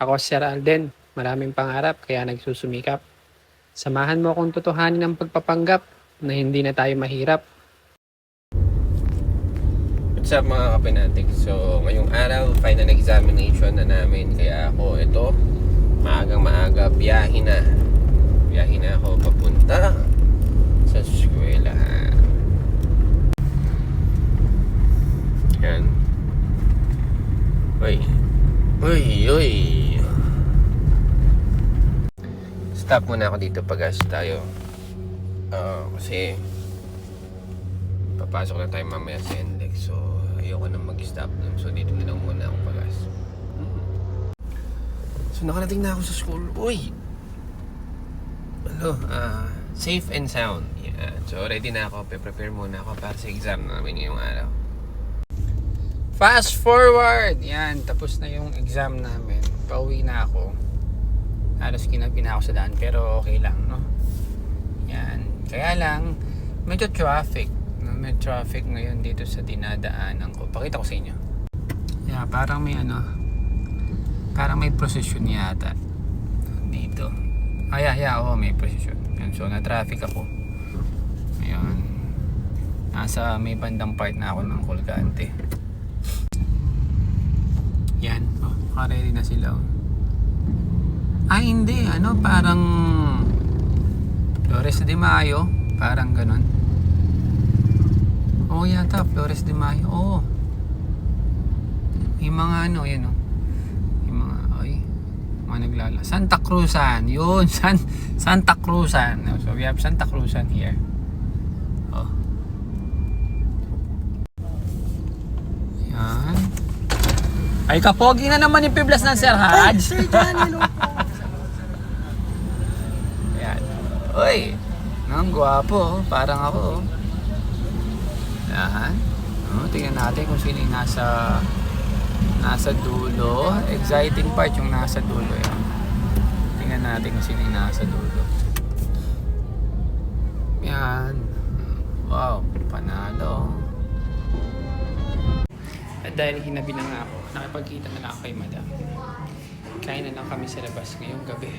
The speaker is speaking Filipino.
Ako si Sir Alden, maraming pangarap kaya nagsusumikap. Samahan mo akong totohanin ang pagpapanggap na hindi na tayo mahirap. What's up mga kapinatik? So, ngayong araw, final examination na namin. Kaya ako, ito, maagang maaga, biyahe na. Biyahe na ako papunta sa eskwela. Yan. Uy. Uy, uy. Stop muna ako dito pag-gas tayo. Kasi papasok na tayo mamaya sa NLEX. So, ayoko na mag-stop dun. So, dito na lang muna ako pag-gas. So, nakarating na ako sa school. Uy! Safe and sound. Yeah. So, ready na ako. Prepare muna ako para sa exam namin ngayong araw. Fast forward! Yan, tapos na yung exam namin. Pauwi na ako. Halos kinabi na ako sa daan pero okay lang, no? Yan. Kaya lang, medyo traffic. No? May traffic ngayon dito sa dinadaanan ko. Pakita ko sa inyo. Yeah, parang may parang may procession yata dito. Oo, may procession. Yan, so na-traffic ako. Ayun. Nasa may bandang part na ako ng Colgante. Yan, ready na sila. Ay, hindi. Parang Flores de Mayo. Parang ganun. Yata, Flores de Mayo. Yung mga yan yung mga, mga naglala. Santa Cruzan. Yun, Santa Cruzan. So, we have Santa Cruzan here. Yan. Ay, kapogi na naman yung piblas ng Sir Haj. Sir John, hello po. Yan. Uy, ang gwapo. Parang ako. Yan. Tingnan natin kung sino yung nasa dulo. Exciting part yung nasa dulo. Yan. Tingnan natin kung sino yung nasa dulo. Yan. Wow, panalo. At dahil hinabi na nga ako, nakipagkita na lang ako kay Madam. Kain na lang kami sa labas ngayong gabi.